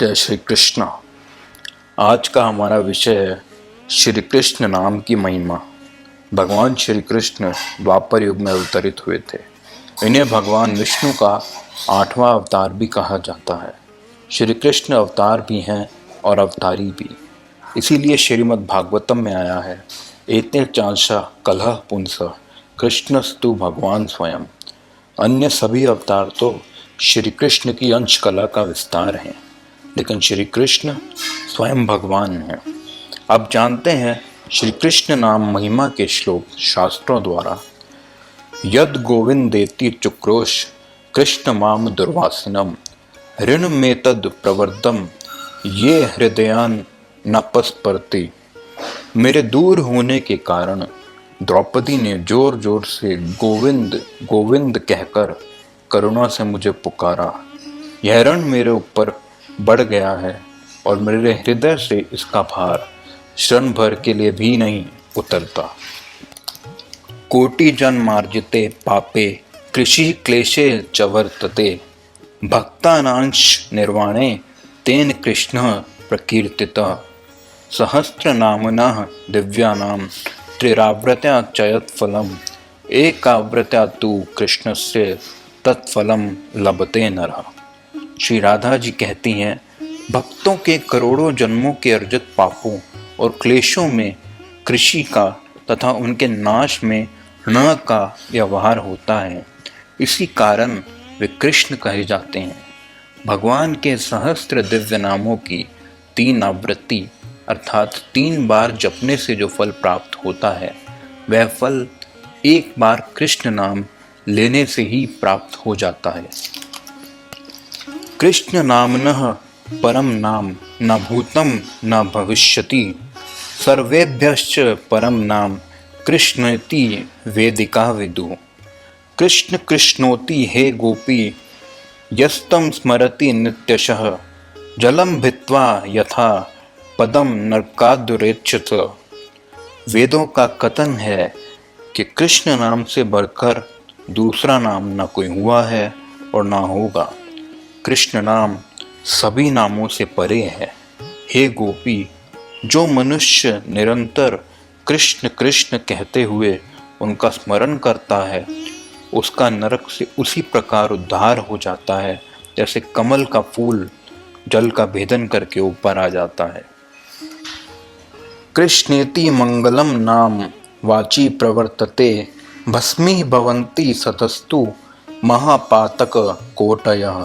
जय श्री कृष्ण। आज का हमारा विषय है श्री कृष्ण नाम की महिमा। भगवान श्री कृष्ण द्वापर युग में अवतरित हुए थे। इन्हें भगवान विष्णु का 8वां अवतार भी कहा जाता है। श्री कृष्ण अवतार भी हैं और अवतारी भी। इसीलिए श्रीमद् भागवतम में आया है, एते चांशा कलह पुंस कृष्णस्तु भगवान स्वयं। अन्य सभी अवतार तो श्री कृष्ण की अंश कला का विस्तार हैं, लेकिन श्री कृष्ण स्वयं भगवान हैं। अब जानते हैं श्री कृष्ण नाम महिमा के श्लोक शास्त्रों द्वारा। यद गोविंदेति चुक्रोश कृष्ण माम दुर्वासिनम ऋण में तद प्रवर्तम ये हृदयान नपस्पर्ति। मेरे दूर होने के कारण द्रौपदी ने जोर जोर से गोविंद गोविंद कहकर करुणा से मुझे पुकारा। यह ऋण मेरे ऊपर बढ़ गया है और मेरे हृदय से इसका भार क्षण भर के लिए भी नहीं उतरता। कोटि जन मार्जिते पापे कृषि क्लेशे च वर्तते भक्तानांश निर्वाणे तेन कृष्ण प्रकीर्तितः सहस्त्र नामनः दिव्यानां त्रिराव्रत्या चयत्फलम् एकाव्रत्या तु कृष्णस्य तत्फलम लभते नरः। श्री राधा जी कहती हैं, भक्तों के करोड़ों जन्मों के अर्जित पापों और क्लेशों में कृषि का तथा उनके नाश में ण का व्यवहार होता है। इसी कारण वे कृष्ण कहे जाते हैं। भगवान के सहस्त्र दिव्य नामों की 3 आवृत्ति अर्थात 3 बार जपने से जो फल प्राप्त होता है, वह फल एक बार कृष्ण नाम लेने से ही प्राप्त हो जाता है। कृष्ण नामनः परम नाम न भूतम न भविष्यति सर्वेभ्यश्च परम नाम कृष्णेति वेदिका विदु। कृष्ण कृष्णोति हे गोपी यस्तम स्मरति नित्यशः जलम भित्वा यथा पदम नरकादुरेक्षत। वेदों का कथन है कि कृष्ण नाम से बढ़कर दूसरा नाम न कोई हुआ है और ना होगा। कृष्ण नाम सभी नामों से परे है। हे गोपी, जो मनुष्य निरंतर कृष्ण कृष्ण कहते हुए उनका स्मरण करता है, उसका नरक से उसी प्रकार उद्धार हो जाता है जैसे कमल का फूल जल का भेदन करके ऊपर आ जाता है। कृष्णेति मंगलम नाम वाची प्रवर्तते भस्मी भवन्ति सतस्तु महापातक कोटयः।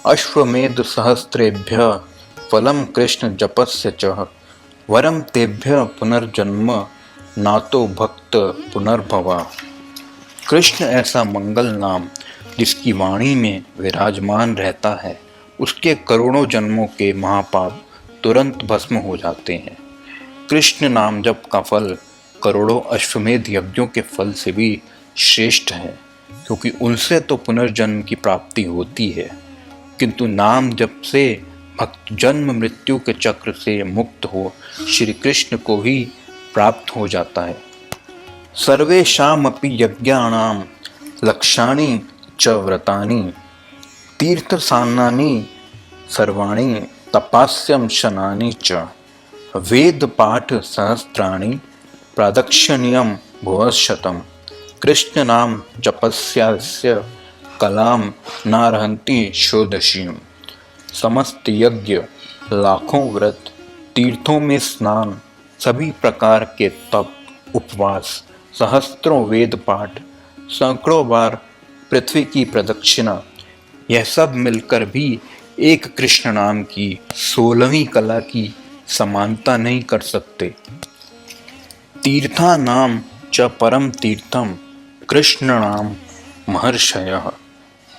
अश्वमेध सहस्रेभ्य फलम कृष्ण जपस्य च वरम तेभ्य पुनर्जन्म नातो भक्त पुनर्भवा। कृष्ण ऐसा मंगल नाम जिसकी वाणी में विराजमान रहता है, उसके करोड़ों जन्मों के महापाप तुरंत भस्म हो जाते हैं। कृष्ण नाम जप का फल करोड़ों अश्वमेध यज्ञों के फल से भी श्रेष्ठ है, क्योंकि उनसे तो पुनर्जन्म की प्राप्ति होती है, किंतु नाम जप से भक्त जन्म मृत्यु के चक्र से मुक्त हो श्री कृष्ण को ही प्राप्त हो जाता है। सर्वेषामपि यज्ञानां लक्ष्याणि च व्रतानि तीर्थसानानि सर्वाणि तपास्यं शनानि च वेद पाठ सहस्राणि प्रादक्षिण्यं भुवशतम्। कृष्ण नाम जपस्यास्य कलाम नारहंति षोडशीं। समस्त यज्ञ, लाखों व्रत, तीर्थों में स्नान, सभी प्रकार के तप, उपवास, सहस्त्रों वेद पाठ, सैकड़ों बार पृथ्वी की प्रदक्षिणा, यह सब मिलकर भी एक कृष्ण नाम की 16वीं कला की समानता नहीं कर सकते। तीर्था नाम च परम तीर्थम कृष्ण नाम महर्षयः।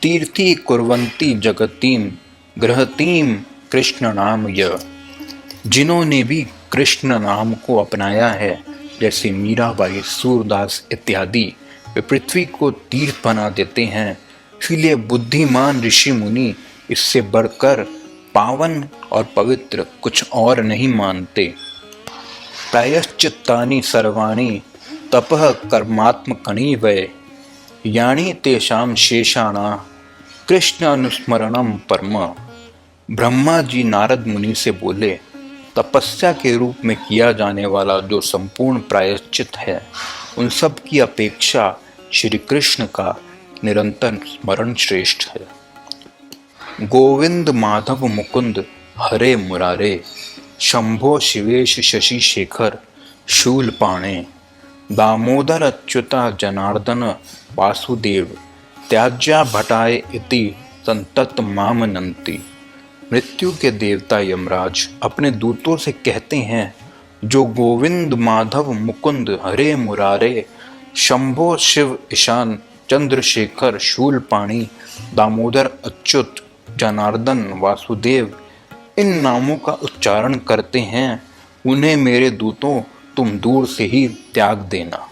तीर्थी कुर्वन्ति जगतीम गृहतीम कृष्ण नाम यः। जिन्होंने भी कृष्ण नाम को अपनाया है, जैसे मीराबाई, सूरदास इत्यादि, वे पृथ्वी को तीर्थ बना देते हैं। इसलिए बुद्धिमान ऋषि मुनि इससे बढ़कर पावन और पवित्र कुछ और नहीं मानते। प्रायश्चित्तानि सर्वाणि तपः कर्मात्मकनि वै यानि तेषां शेषाणा कृष्ण अनुस्मरणम परम। ब्रह्मा जी नारद मुनि से बोले, तपस्या के रूप में किया जाने वाला जो संपूर्ण प्रायश्चित है, उन सब की अपेक्षा श्री कृष्ण का निरंतर स्मरण श्रेष्ठ है। गोविंद माधव मुकुंद हरे मुरारे, शंभो शिवेश शशि शेखर शूल पाणे, दामोदर अच्युता जनार्दन वासुदेव, त्याज्या भटाय इति संतत मामनंती। मृत्यु के देवता यमराज अपने दूतों से कहते हैं, जो गोविंद माधव मुकुंद हरे मुरारे, शंभो शिव ईशान चंद्रशेखर शूलपाणी, दामोदर अच्युत जनार्दन वासुदेव इन नामों का उच्चारण करते हैं, उन्हें मेरे दूतों तुम दूर से ही त्याग देना।